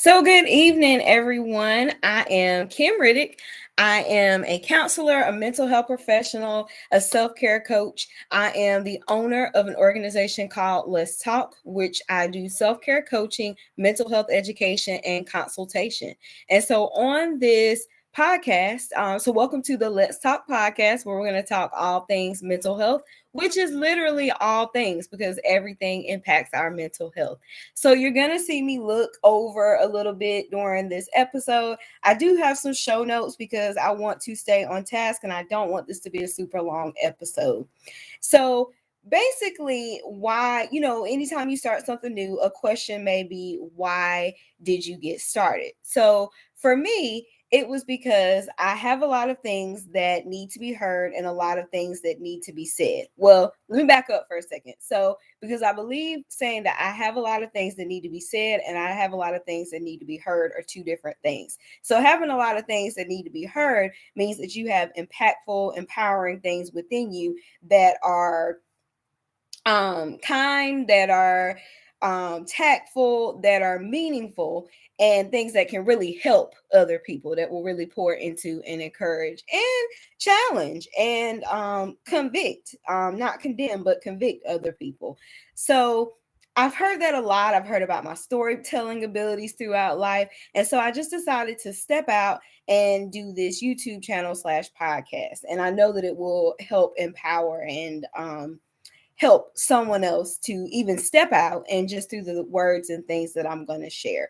So, good evening, everyone. I am Kim Riddick. I am a counselor, a mental health professional, a self care coach. I am the owner of an organization called Let's Talk, which I do self care coaching, mental health education, and consultation. And so, on this podcast, so welcome to the Let's Talk podcast, where we're going to talk all things mental health, which is literally all things because everything impacts our mental health. So you're going to see me look over a little bit during this episode. I do have some show notes because I want to stay on task and I don't want this to be a super long episode. So basically, why, anytime you start something new, a question may be, why did you get started? So for me, it was because I have a lot of things that need to be heard and a lot of things that need to be said. Well, let me back up for a second. So, because I believe saying that I have a lot of things that need to be said and I have a lot of things that need to be heard are two different things. So, having a lot of things that need to be heard means that you have impactful, empowering things within you that are kind, that are tactful, that are meaningful, and things that can really help other people, that will really pour into and encourage and challenge and convict, not condemn, but convict other people. So I've heard that a lot. I've heard about my storytelling abilities throughout life. And so I just decided to step out and do this YouTube channel slash podcast. And I know that it will help empower and help someone else to even step out and just through the words and things that I'm going to share.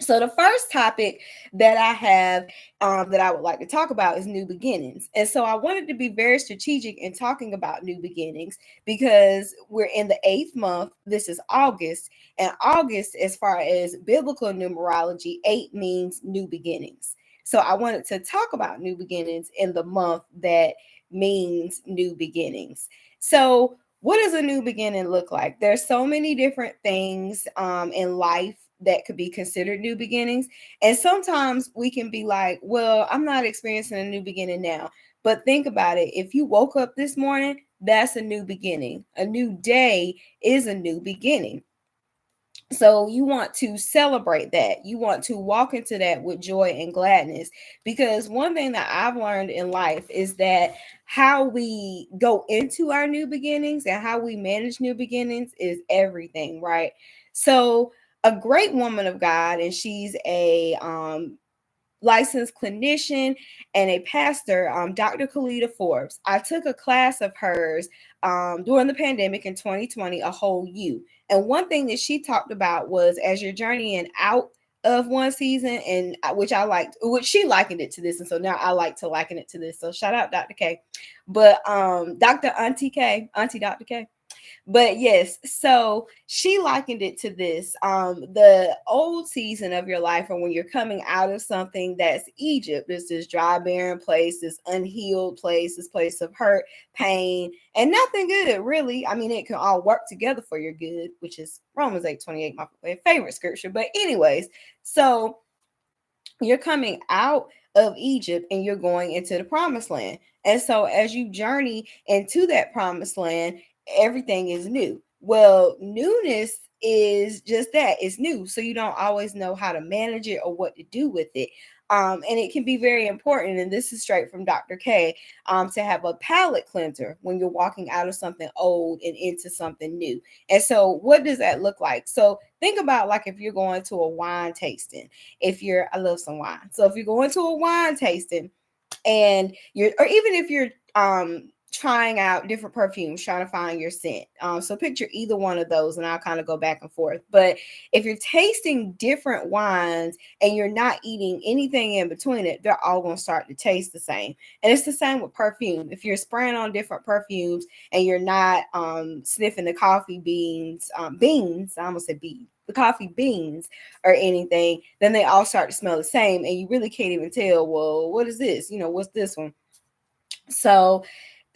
So the first topic that I have that I would like to talk about is new beginnings. And so I wanted to be very strategic in talking about new beginnings because we're in the 8th month. This is August. And August, as far as biblical numerology, 8 means new beginnings. So I wanted to talk about new beginnings in the month that means new beginnings. So what does a new beginning look like? There's so many different things in life that could be considered new beginnings. And sometimes we can be like, well, I'm not experiencing a new beginning now. But think about it. If you woke up this morning, that's a new beginning. A new day is a new beginning. So you want to celebrate that. You want to walk into that with joy and gladness. Because one thing that I've learned in life is that how we go into our new beginnings and how we manage new beginnings is everything, right? So a great woman of God, and she's a licensed clinician and a pastor, Dr. Kalita Forbes. I took a class of hers during the pandemic in 2020, a whole you. And one thing that she talked about was as you're journeying out of one season, and which I liked, which she likened it to this, and so now I like to liken it to this. So shout out Dr. K, but Dr. Auntie K, Auntie Dr. K. But yes, so she likened it to this the old season of your life, or when you're coming out of something that's Egypt. It's this dry, barren place, this unhealed place, this place of hurt, pain, and nothing good, really. I mean, it can all work together for your good, which is Romans 8:28, my favorite scripture. But, anyways, so you're coming out of Egypt and you're going into the promised land. And so as you journey into that promised land, everything is new. Well, newness is just that, it's new. So you don't always know how to manage it or what to do with it. And it can be very important, and this is straight from Dr. K, to have a palate cleanser when you're walking out of something old and into something new. And so what does that look like? So think about like if you're going to a wine tasting, I love some wine. So if you're going to a wine tasting and or even if you're trying out different perfumes, trying to find your scent. So picture either one of those and I'll kind of go back and forth. But if you're tasting different wines and you're not eating anything in between it, they're all going to start to taste the same. And it's the same with perfume. If you're spraying on different perfumes and you're not sniffing the coffee beans, I almost said bees, the coffee beans or anything, then they all start to smell the same and you really can't even tell, well, what is this? What's this one? So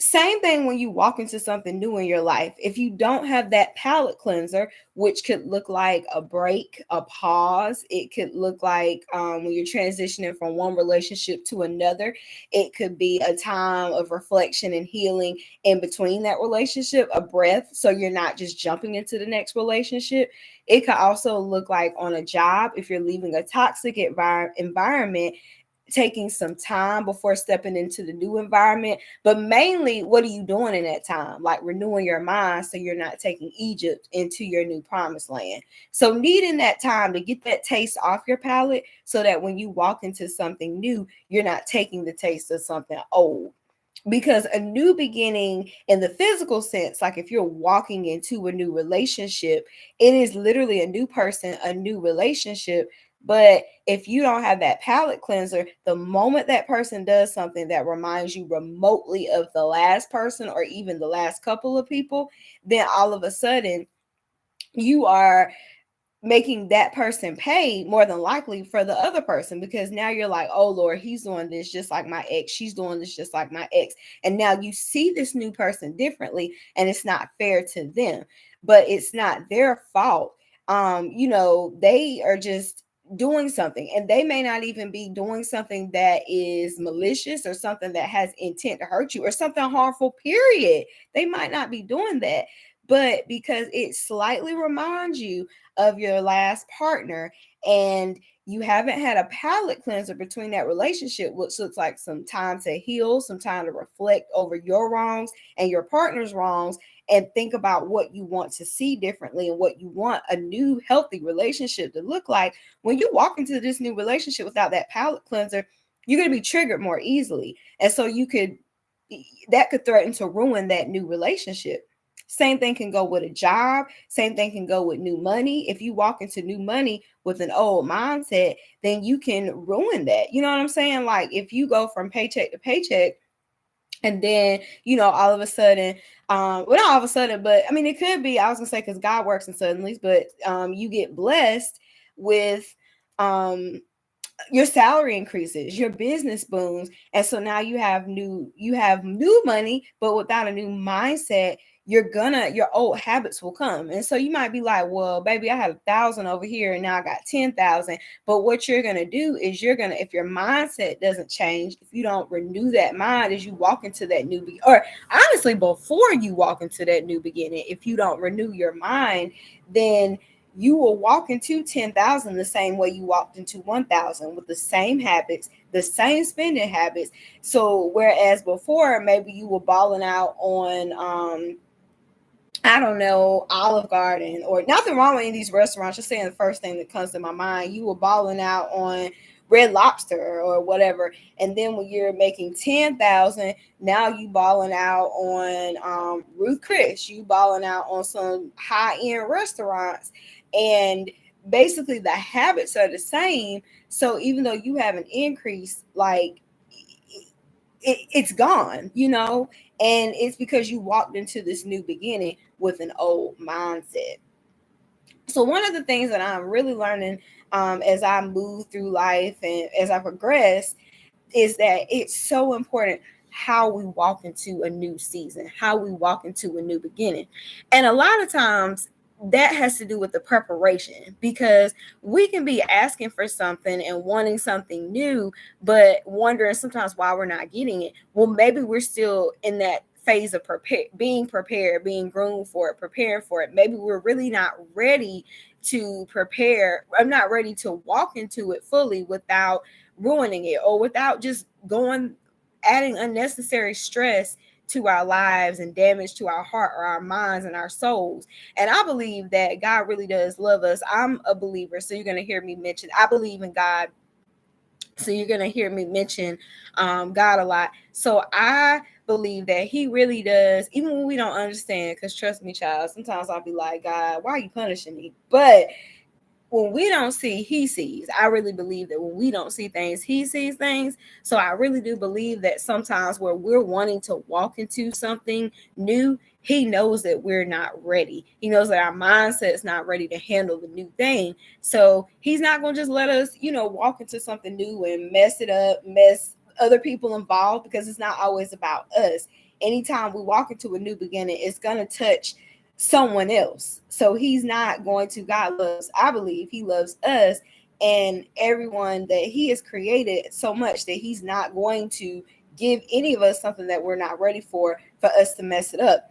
Same thing when you walk into something new in your life. If you don't have that palate cleanser, which could look like a break, a pause, it could look like when you're transitioning from one relationship to another, it could be a time of reflection and healing in between that relationship, a breath, so you're not just jumping into the next relationship. It could also look like on a job, if you're leaving a toxic environment, taking some time before stepping into the new environment. But mainly, what are you doing in that time? Like renewing your mind so you're not taking Egypt into your new promised land. So, needing that time to get that taste off your palate so that when you walk into something new, you're not taking the taste of something old. Because a new beginning in the physical sense, like if you're walking into a new relationship, it is literally a new person, a new relationship. But if you don't have that palate cleanser, the moment that person does something that reminds you remotely of the last person or even the last couple of people, then all of a sudden you are making that person pay more than likely for the other person, because now you're like, oh Lord, he's doing this just like my ex, she's doing this just like my ex, and now you see this new person differently, and it's not fair to them, but it's not their fault. They are just doing something, and they may not even be doing something that is malicious or something that has intent to hurt you or something harmful, period. They might not be doing that, but because it slightly reminds you of your last partner, and you haven't had a palate cleanser between that relationship, which looks like some time to heal, some time to reflect over your wrongs and your partner's wrongs, and think about what you want to see differently and what you want a new healthy relationship to look like. When you walk into this new relationship without that palate cleanser, you're going to be triggered more easily, and so that could threaten to ruin that new relationship. Same thing can go with a job. Same thing can go with new money. If you walk into new money with an old mindset, then you can ruin that. You know what I'm saying? Like if you go from paycheck to paycheck, and then all of a sudden, well, not all of a sudden, but I mean it could be, I was gonna say, because God works in suddenlies, but you get blessed with um your salary increases, your business booms, and so now you have new money, but without a new mindset, your old habits will come. And so you might be like, well, baby, I had 1,000 over here and now I got 10,000. But what you're gonna do is if your mindset doesn't change, if you don't renew that mind as you walk into that or honestly before you walk into that new beginning, if you don't renew your mind, then you will walk into 10,000 the same way you walked into 1,000, with the same habits, the same spending habits. So whereas before maybe you were balling out on I don't know, Olive Garden, or nothing wrong with any of these restaurants, just saying the first thing that comes to my mind, you were balling out on Red Lobster or whatever. And then when you're making 10,000, now you balling out on Ruth Chris, you balling out on some high-end restaurants. And basically the habits are the same. So even though you have an increase, like it's gone. And it's because you walked into this new beginning with an old mindset. So one of the things that I'm really learning as I move through life and as I progress is that it's so important how we walk into a new season, how we walk into a new beginning. And a lot of times that has to do with the preparation, because we can be asking for something and wanting something new, but wondering sometimes why we're not getting it. Well, maybe we're still in that phase of being prepared, being groomed for it, preparing for it. Maybe we're really not ready to prepare. I'm not ready to walk into it fully without ruining it, or without just adding unnecessary stress to our lives and damage to our heart or our minds and our souls. And I believe that God really does love us. I'm a believer, so you're going to hear me mention, I believe in God. So you're going to hear me mention God a lot. So I believe that he really does, even when we don't understand, because trust me, child, sometimes I'll be like, God, why are you punishing me? But when we don't see, he sees. I really believe that when we don't see things, he sees things. So I really do believe that sometimes where we're wanting to walk into something new, he knows that we're not ready. He knows that our mindset is not ready to handle the new thing. So he's not going to just let us, walk into something new and mess it up, mess other people involved, because it's not always about us. anytime we walk into a new beginning, it's going to touch someone else. So he's not going to, God loves, I believe he loves us and everyone that he has created so much that he's not going to give any of us something that we're not ready for us to mess it up.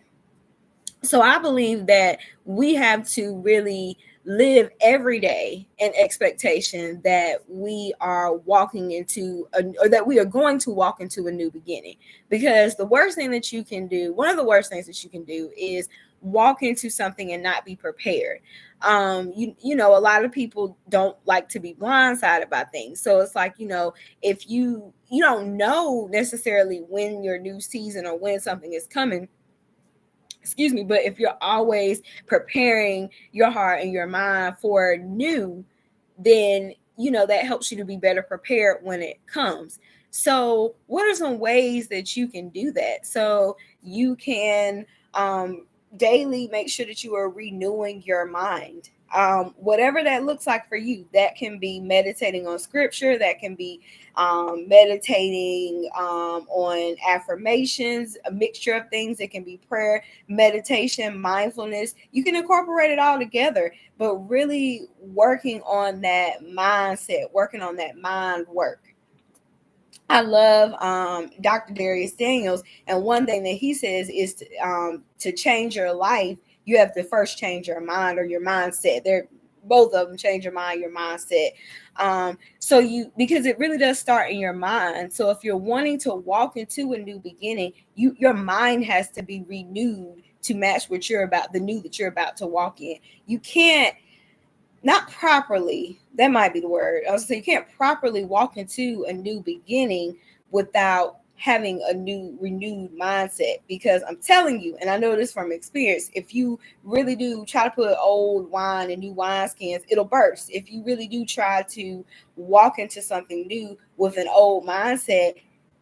So I believe that we have to really live every day in expectation that we are walking into or that we are going to walk into a new beginning, because the worst thing that you can do, one of the worst things that you can do, is walk into something and not be prepared. You know, a lot of people don't like to be blindsided by things, so it's like, you know, if you don't know necessarily when your new season or when something is coming, excuse me, but if you're always preparing your heart and your mind for new, then you know that helps you to be better prepared when it comes. So what are some ways that you can do that? So you can daily make sure that you are renewing your mind, whatever that looks like for you. That can be meditating on scripture, that can be meditating on affirmations, a mixture of things. It can be prayer, meditation, mindfulness. You can incorporate it all together, but really working on that mindset, working on that mind work. I love Dr. Darius Daniels, and one thing that he says is to change your life, you have to first change your mind or your mindset. They're both of them, change your mind, your mindset. So you, because it really does start in your mind. So if you're wanting to walk into a new beginning, your mind has to be renewed to match what you're about, the new that you're about to walk in. You can't, not properly, that might be the word. I was saying, you can't properly walk into a new beginning without having a new renewed mindset, because I'm telling you, and I know this from experience, if you really do try to put old wine in new wineskins, it'll burst. If you really do try to walk into something new with an old mindset,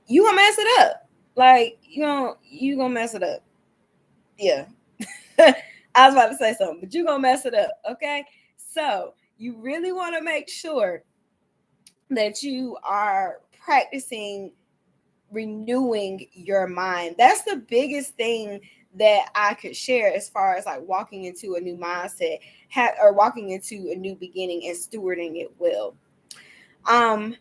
you gonna mess it up. Like, you gonna mess it up. Yeah. I was about to say something, but you're gonna mess it up. Okay. So you really want to make sure that you are practicing renewing your mind. That's the biggest thing that I could share as far as like walking into a new mindset, or walking into a new beginning and stewarding it well. Um,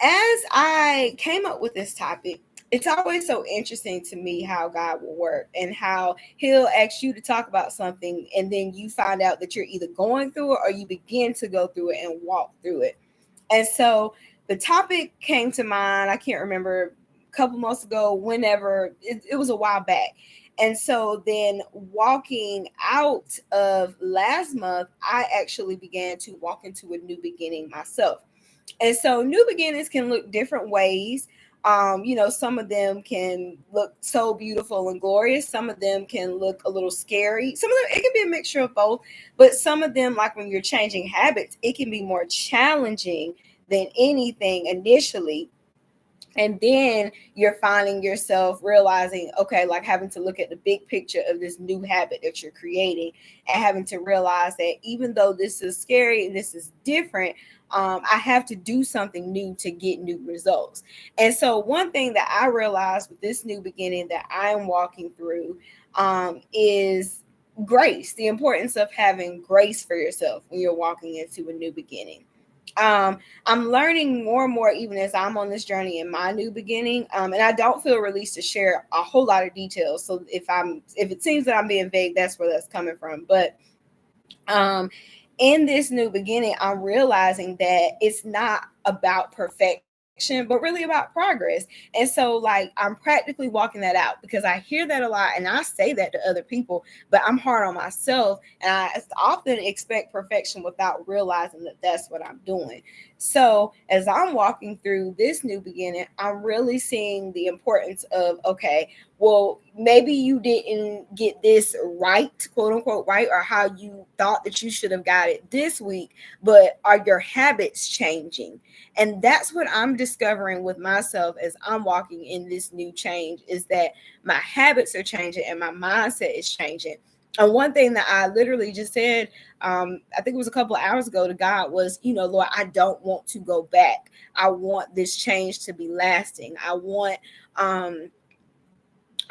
as I came up with this topic, it's always so interesting to me how God will work and how he'll ask you to talk about something, and then you find out that you're either going through it or you begin to go through it and walk through it. And so the topic came to mind, I can't remember, a couple months ago, whenever it was a while back. And so then walking out of last month, I actually began to walk into a new beginning myself. And so new beginnings can look different ways. You know, some of them can look so beautiful and glorious. Some of them can look a little scary. Some of them, it can be a mixture of both. But some of them, like when you're changing habits, it can be more challenging than anything initially. And then you're finding yourself realizing, okay, like having to look at the big picture of this new habit that you're creating, and having to realize that even though this is scary and this is different, I have to do something new to get new results. And so one thing that I realized with this new beginning that I'm walking through is grace, the importance of having grace for yourself when you're walking into a new beginning. I'm learning more and more even as I'm on this journey in my new beginning. And I don't feel released to share a whole lot of details. So if it seems that I'm being vague, that's where that's coming from. But um in this new beginning, I'm realizing that it's not about perfection, but really about progress. And so like I'm practically walking that out, because I hear that a lot and I say that to other people, but I'm hard on myself, and I often expect perfection without realizing that that's what I'm doing. So as I'm walking through this new beginning, I'm really seeing the importance of, okay, well, maybe you didn't get this right, quote unquote, right, or how you thought that you should have got it this week, but are your habits changing? And that's what I'm discovering with myself as I'm walking in this new change, is that my habits are changing and my mindset is changing. And one thing that I literally just said, I think it was a couple of hours ago to God was, Lord, I don't want to go back. I want this change to be lasting. Um,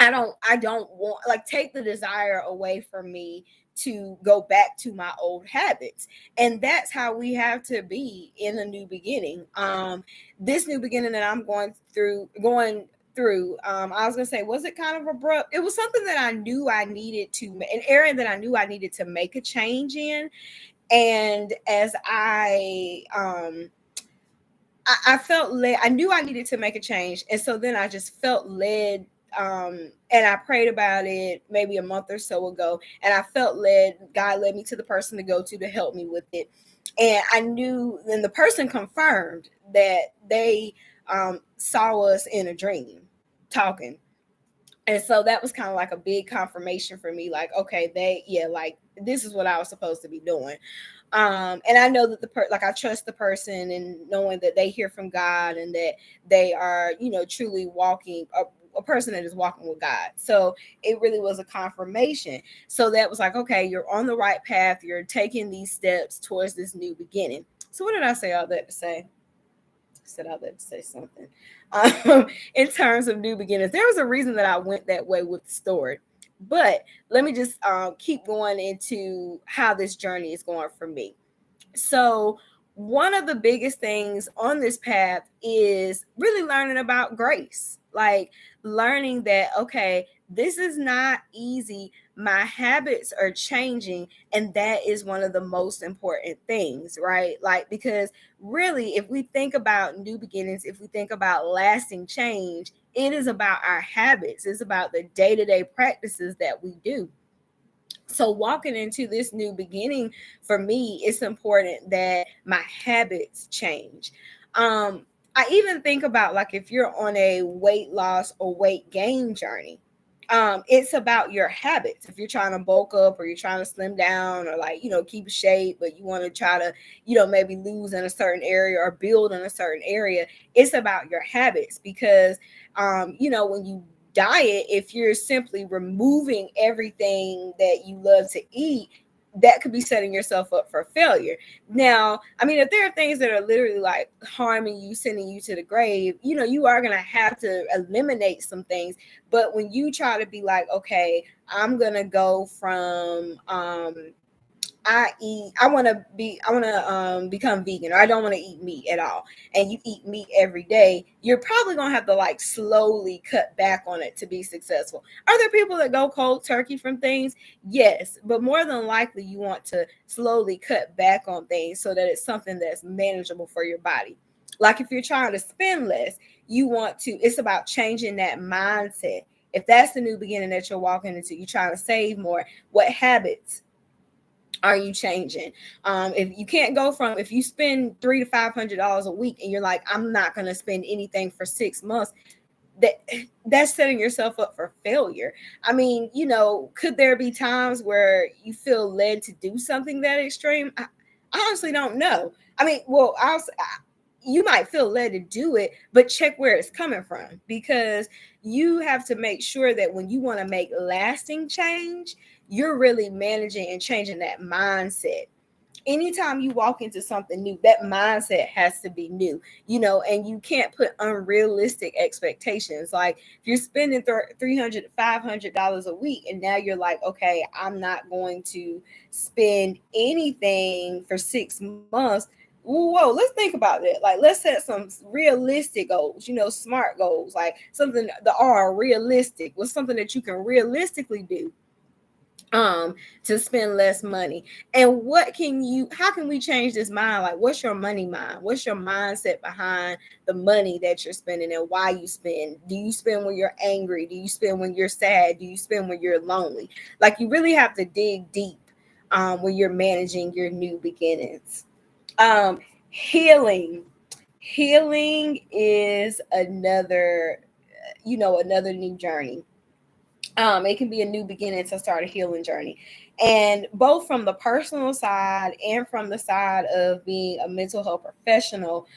I don't want, like, take the desire away from me to go back to my old habits. And that's how we have to be in a new beginning. This new beginning that I'm going through, I was gonna say, was it kind of abrupt? It was something that I knew I needed to, an area that I knew I needed to make a change in. And as I felt led. I knew I needed to make a change, and so then I just felt led. And I prayed about it maybe a month or so ago, and I felt led. God led me to the person to go to help me with it, and I knew. Then the person confirmed that they saw us in a dream talking. And so that was kind of like a big confirmation for me, like, okay, like, this is what I was supposed to be doing. And I know that like, I trust the person, and knowing that they hear from God, and that they are, truly walking a person that is walking with God. So it really was a confirmation. So that was like, okay, you're on the right path, you're taking these steps towards this new beginning. So what did I say all that to say? Said I would say something. In terms of new beginnings, there was a reason that I went that way with the story. But let me just keep going into how this journey is going for me. So, one of the biggest things on this path is really learning about grace. Like, learning that, okay, this is not easy. My habits are changing. And that is one of the most important things, right? Like, because really, if we think about new beginnings, if we think about lasting change, it is about our habits, it's about the day to day practices that we do. So walking into this new beginning, for me, it's important that my habits change. I even think about, like, if you're on a weight loss or weight gain journey, it's about your habits. If you're trying to bulk up, or you're trying to slim down, or, like, keep shape, but you want to try to, maybe lose in a certain area or build in a certain area, it's about your habits. Because when you diet, if you're simply removing everything that you love to eat, that could be setting yourself up for failure. Now, I mean, if there are things that are literally like harming you, sending you to the grave, you are going to have to eliminate some things. But when you try to be like, okay, I'm going to go from I want to become vegan, or I don't want to eat meat at all, and you eat meat every day, you're probably going to have to, like, slowly cut back on it to be successful. Are there people that go cold turkey from things? Yes, but more than likely you want to slowly cut back on things so that it's something that's manageable for your body. Like, if you're trying to spend less, it's about changing that mindset. If that's the new beginning that you're walking into, you're trying to save more, what habits are you changing? If you can't go from, if you spend $300 to $500 a week, and you're like, I'm not going to spend anything for 6 months, that that's setting yourself up for failure. I mean, could there be times where you feel led to do something that extreme? I honestly don't know. I mean, well, you might feel led to do it, but check where it's coming from, because you have to make sure that when you want to make lasting change, you're really managing and changing that mindset. Anytime you walk into something new, that mindset has to be new, and you can't put unrealistic expectations. Like, if you're spending $300 to $500 a week, and now you're like, okay, I'm not going to spend anything for 6 months. Whoa, let's think about that. Like, let's set some realistic goals, smart goals, like something that are realistic, with something that you can realistically do to spend less money. And how can we change this mind? Like, what's your money mind? What's your mindset behind the money that you're spending, and why you spend? Do you spend when you're angry? Do you spend when you're sad? Do you spend when you're lonely? Like, you really have to dig deep when you're managing your new beginnings. Um healing healing is another new journey. It can be a new beginning to start a healing journey. And both from the personal side and from the side of being a mental health professional,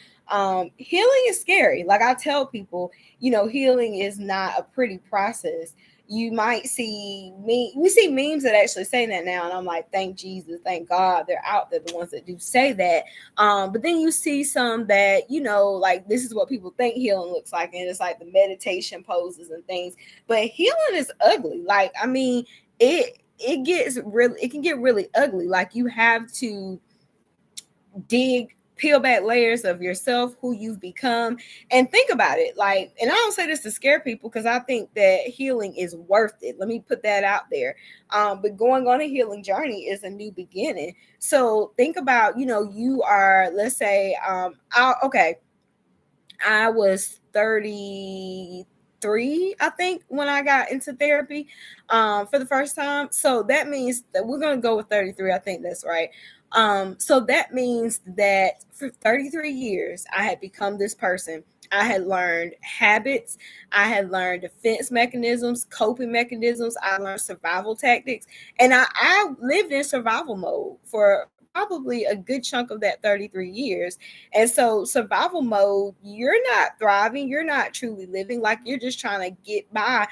healing is scary. Like, I tell people, healing is not a pretty process. You might see me, we see memes that actually say that now, and I'm like, thank Jesus, thank God they're out there, the ones that do say that. But then you see some that, like, this is what people think healing looks like, and it's like the meditation poses and things. But healing is ugly. Like, I mean, it can get really ugly. Like, you have to dig, peel back layers of yourself, who you've become, and think about it. Like, and I don't say this to scare people, because I think that healing is worth it. Let me put that out there. But going on a healing journey is a new beginning. So think about, you are, let's say, okay, I was 33, I think, when I got into therapy for the first time. So that means that we're going to go with 33. I think that's right. So that means that for 33 years, I had become this person. I had learned habits. I had learned defense mechanisms, coping mechanisms. I learned survival tactics. And I lived in survival mode for probably a good chunk of that 33 years. And so, survival mode, you're not thriving, you're not truly living, like, you're just trying to get by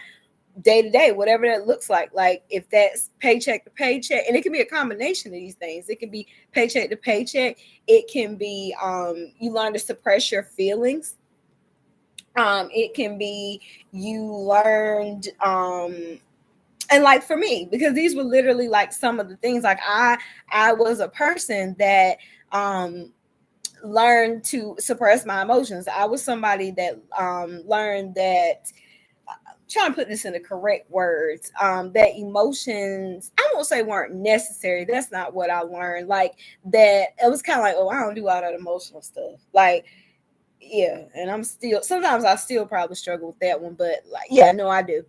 day to day, whatever that looks like. Like, if that's paycheck to paycheck, and it can be a combination of these things. It can be paycheck to paycheck. It can be you learn to suppress your feelings. It can be you learned and like for me, because these were literally like some of the things. Like, I was a person that um learned to suppress my emotions. I was somebody that learned that, trying to put this in the correct words, that emotions, I won't say weren't necessary. That's not what I learned. Like, that it was kind of like, oh, I don't do all that emotional stuff. Like, yeah, and I'm still, sometimes I still probably struggle with that one, but like, yeah, no, I do.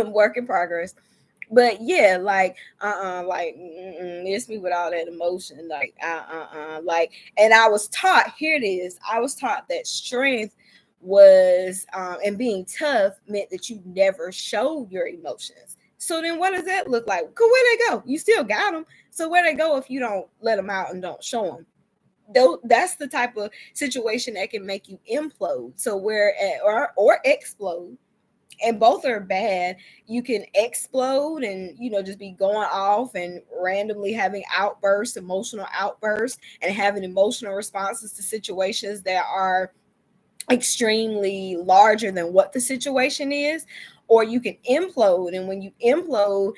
Work in progress. But yeah, like, like, miss me with all that emotion, like, like. And I was taught, here it is, I was taught that strength was, and being tough meant that you never showed your emotions. So then what does that look like? Cause where they go? You still got them. So where they go if you don't let them out and don't show them? Though that's the type of situation that can make you implode. So where, or explode, and both are bad. You can explode and, just be going off and randomly having outbursts, emotional outbursts, and having emotional responses to situations that are extremely larger than what the situation is. Or you can implode, and when you implode,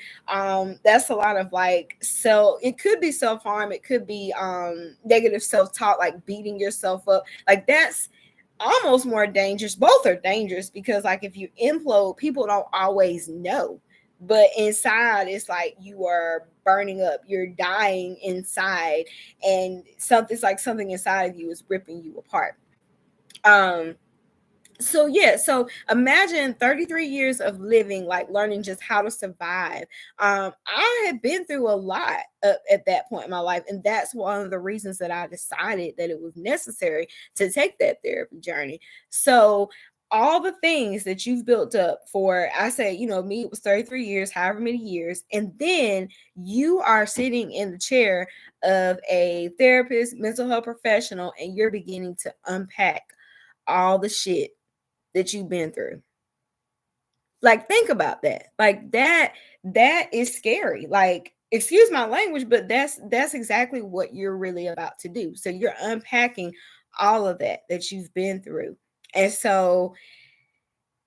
that's a lot of like it could be self-harm, it could be negative self-talk, like beating yourself up. Like, that's almost more dangerous. Both are dangerous, because like, if you implode, people don't always know, but inside it's like you are burning up, you're dying inside, and something's like something inside of you is ripping you apart. um so yeah, so imagine 33 years of living, like, learning just how to survive. I had been through a lot at that point in my life, and that's one of the reasons that I decided that it was necessary to take that therapy journey. So all the things that you've built up for, I say, me, it was 33 years, however many years, and then you are sitting in the chair of a therapist, mental health professional, and you're beginning to unpack all the shit that you've been through. Like, think about that. Like, that is scary. Like, excuse my language, but that's exactly what you're really about to do. So you're unpacking all of that you've been through. And so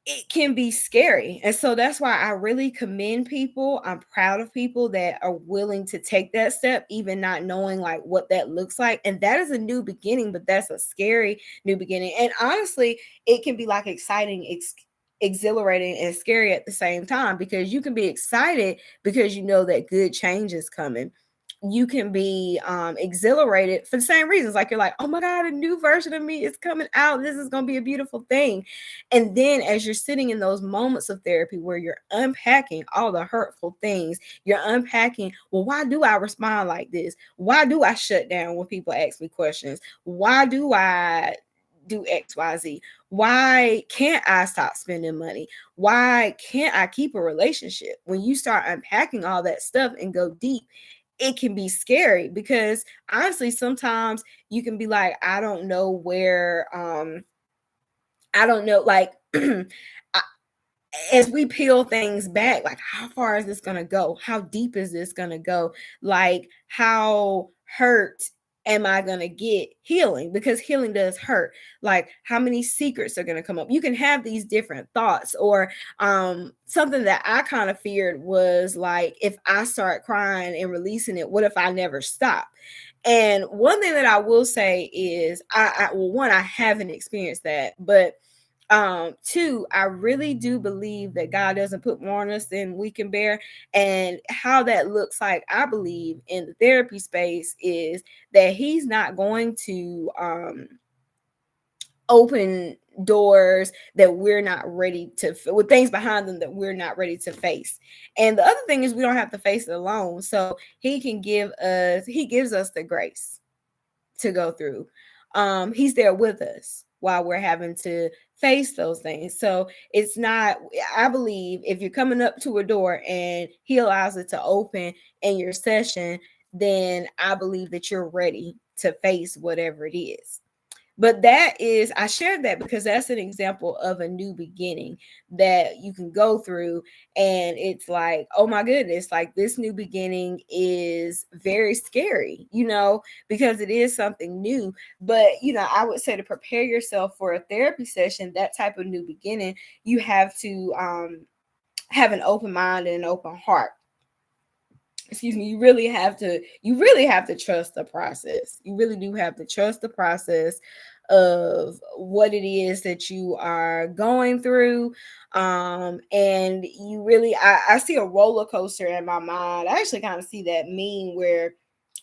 it can be scary. And so that's why I really commend people. I'm proud of people that are willing to take that step, even not knowing like what that looks like. And that is a new beginning, but that's a scary new beginning. And honestly, it can be like exciting, exhilarating, and scary at the same time, because you can be excited because you know that good change is coming. You can be exhilarated for the same reasons. Like, you're like, oh my God, a new version of me is coming out. This is going to be a beautiful thing. And then as you're sitting in those moments of therapy where you're unpacking all the hurtful things, you're unpacking, well, why do I respond like this? Why do I shut down when people ask me questions? Why do I do XYZ? Why can't I stop spending money? Why can't I keep a relationship? When you start unpacking all that stuff and go deep, it can be scary, because honestly, sometimes you can be like, I don't know where, I don't know, like, as we peel things back, like how far is this gonna go? How deep is this gonna go? Like how hurt am I gonna get healing? Because healing does hurt. Like how many secrets are gonna come up? You can have these different thoughts, or something that I kind of feared was like, if I start crying and releasing it, what if I never stop? And one thing that I will say is well, one, I haven't experienced that, but two, I really do believe that God doesn't put more on us than we can bear. And how that looks like, I believe, in the therapy space is that He's not going to open doors that we're not ready to, with things behind them that we're not ready to face. And the other thing is, we don't have to face it alone. So He gives us the grace to go through. He's there with us while we're having to face those things. So it's not, I believe, if you're coming up to a door and He allows it to open in your session, then I believe that you're ready to face whatever it is. But that is, I shared that because that's an example of a new beginning that you can go through. And it's like, oh my goodness, like this new beginning is very scary, because it is something new. But, I would say, to prepare yourself for a therapy session, that type of new beginning, you have to have an open mind and an open heart. Excuse me. You really have to trust the process. You really do have to trust the process of what it is that you are going through. And you really, I see a roller coaster in my mind. I actually kind of see that meme where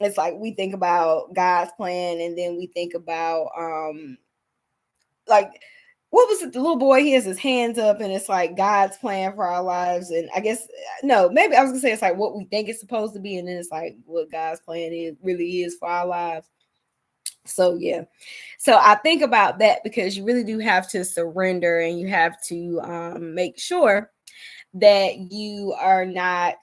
it's like we think about God's plan, and then we think about like, what was it? The little boy, he has his hands up, and it's like God's plan for our lives. And I guess, no, maybe I was gonna say it's like what we think it's supposed to be, and then it's like what God's plan really is for our lives. So yeah. So I think about that, because you really do have to surrender, and you have to make sure that you are not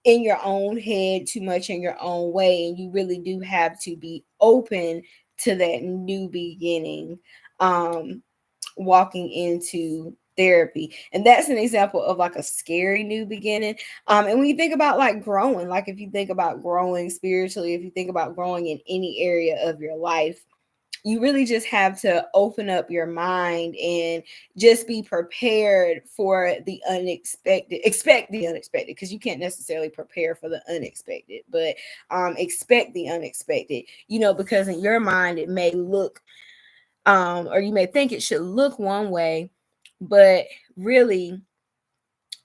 in your own head too much, in your own way, and you really do have to be open to that new beginning, um walking into therapy. And that's an example of like a scary new beginning. And when you think about like growing, like if you think about growing spiritually, if you think about growing in any area of your life, you really just have to open up your mind and just be prepared for the unexpected. Expect the unexpected, because you can't necessarily prepare for the unexpected, but expect the unexpected, because in your mind it may look, or you may think it should look one way, but really,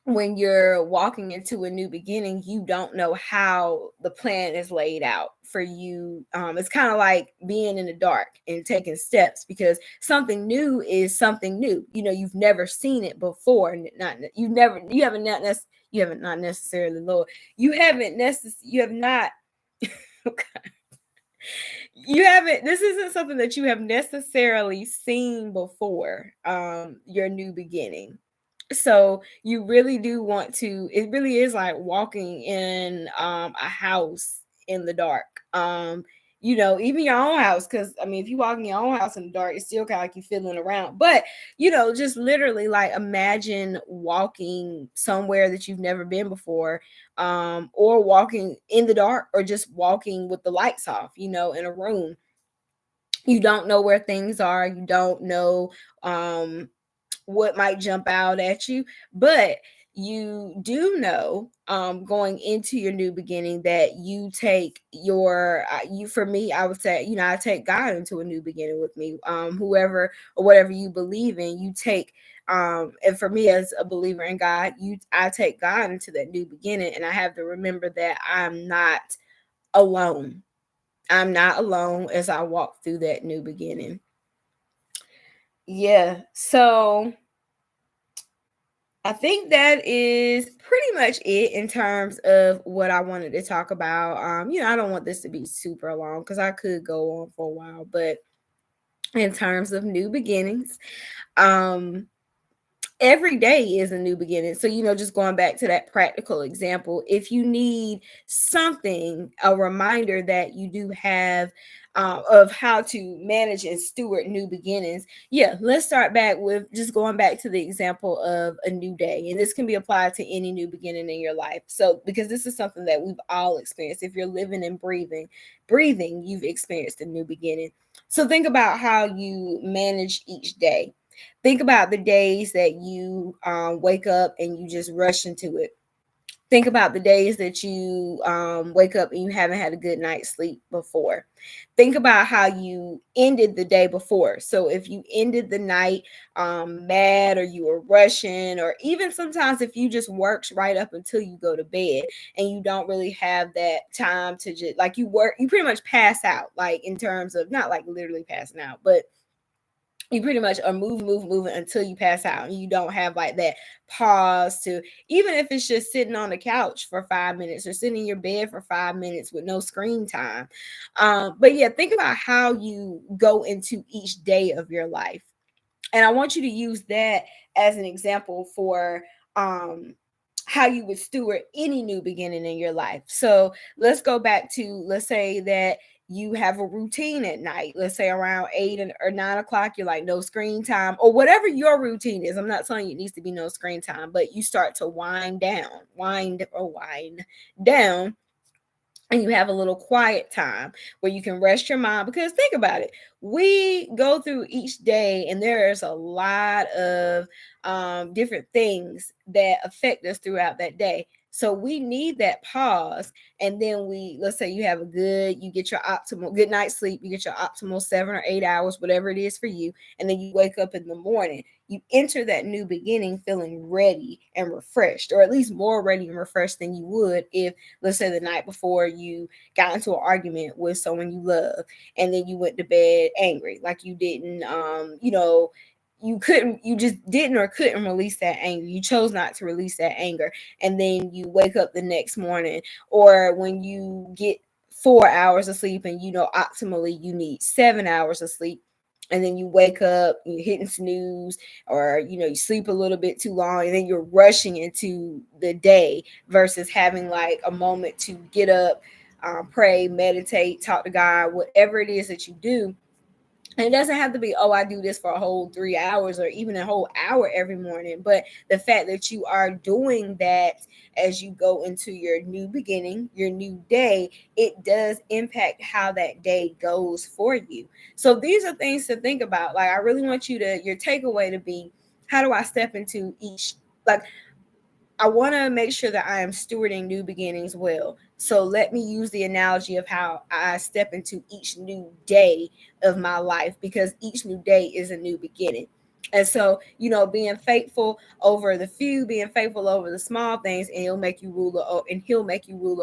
when you're walking into a new beginning, you don't know how the plan is laid out for you. It's kind of like being in the dark and taking steps, because something new is something new. You've never seen it before. Not you haven't not you haven't not necessarily, Lord, you have not. You haven't This isn't something that you have necessarily seen before, your new beginning. So you really do want to, it really is like walking in a house in the dark. Even your own house, because I mean, if you walk in your own house in the dark, it's still kind of like you feeling around. But just literally, like, imagine walking somewhere that you've never been before, or walking in the dark, or just walking with the lights off, in a room. You don't know where things are, you don't know what might jump out at you, but you do know, going into your new beginning, that you take your you for me, I would say, I take God into a new beginning with me. Whoever or whatever you believe in, you take, and for me, as a believer in God, I take God into that new beginning, and I have to remember that I'm not alone. I'm not alone as I walk through that new beginning. Yeah. So I think that is pretty much it in terms of what I wanted to talk about. I don't want this to be super long, because I could go on for a while, but in terms of new beginnings, um, every day is a new beginning. So, just going back to that practical example, if you need something, a reminder that you do have of how to manage and steward new beginnings. Yeah, let's start back with just going back to the example of a new day. And this can be applied to any new beginning in your life. So, because this is something that we've all experienced. If you're living and breathing, you've experienced a new beginning. So, think about how you manage each day. Think about the days that you wake up and you just rush into it. Think about the days that you wake up and you haven't had a good night's sleep before. Think about how you ended the day before. So if you ended the night mad, or you were rushing, or even sometimes if you just worked right up until you go to bed and you don't really have that time to just like you work, you pretty much pass out, like in terms of not like literally passing out, but you pretty much are moving until you pass out, and you don't have like that pause to, even if it's just sitting on the couch for 5 minutes or sitting in your bed for 5 minutes with no screen time. But yeah, think about how you go into each day of your life, and I want you to use that as an example for um how you would steward any new beginning in your life. So let's go back to, let's say that you have a routine at night. Let's say around 8 or 9 o'clock, you're like no screen time, or whatever your routine is. I'm not telling you it needs to be no screen time, but you start to wind down, and you have a little quiet time where you can rest your mind. Because think about it, we go through each day and there's a lot of different things that affect us throughout that day, so we need that pause. And then let's say you have you get your optimal good night's sleep, you get your optimal 7 or 8 hours, whatever it is for you, and then you wake up in the morning, you enter that new beginning feeling ready and refreshed, or at least more ready and refreshed than you would if, let's say, the night before you got into an argument with someone you love, and then you went to bed angry, like you didn't, you just didn't or couldn't release that anger. You chose not to release that anger. And then you wake up the next morning, or when you get 4 hours of sleep, and optimally you need 7 hours of sleep, and then you wake up, you're hitting snooze, or you sleep a little bit too long, and then you're rushing into the day versus having like a moment to get up, pray, meditate, talk to God, whatever it is that you do. And it doesn't have to be, oh, I do this for a whole 3 hours or even a whole hour every morning. But the fact that you are doing that as you go into your new beginning, your new day, it does impact how that day goes for you. So these are things to think about. Like, I really want your takeaway to be, how do I step into each, like, I want to make sure that I am stewarding new beginnings well. So let me use the analogy of how I step into each new day of my life, because each new day is a new beginning. And so, being faithful over the few, being faithful over the small things, and he'll make you ruler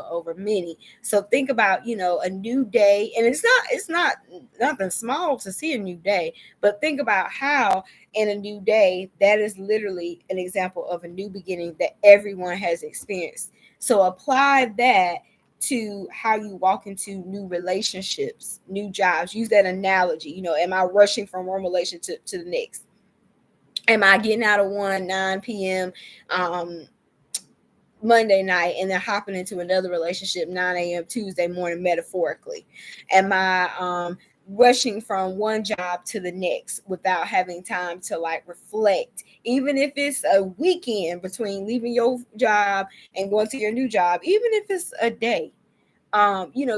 over many. So think about, a new day, and it's not nothing small to see a new day, but think about how in a new day, that is literally an example of a new beginning that everyone has experienced. So apply that to how you walk into new relationships, new jobs. Use that analogy. Am I rushing from one relationship to the next? Am I getting out of one 9 p.m. Monday night and then hopping into another relationship 9 a.m. Tuesday morning, metaphorically? Am I rushing from one job to the next without having time to like reflect, even if it's a weekend between leaving your job and going to your new job, even if it's a day?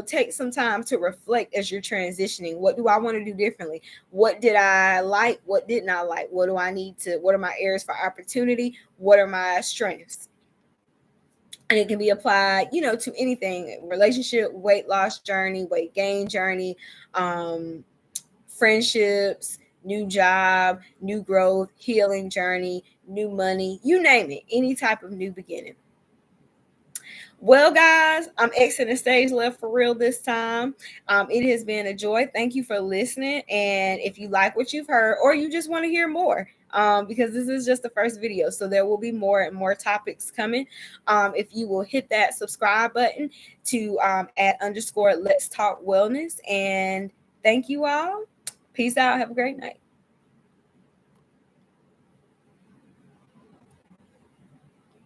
Take some time to reflect as you're transitioning. What do I want to do differently? What did I like? What didn't I like? What are my areas for opportunity? What are my strengths? And it can be applied, to anything: relationship, weight loss journey, weight gain journey, friendships, new job, new growth, healing journey, new money, you name it, any type of new beginning. Well, guys, I'm exiting stage left for real this time. It has been a joy. Thank you for listening. And if you like what you've heard, or you just want to hear more, because this is just the first video, so there will be more and more topics coming. If you will hit that subscribe button to at _ let's talk wellness. And thank you all. Peace out. Have a great night.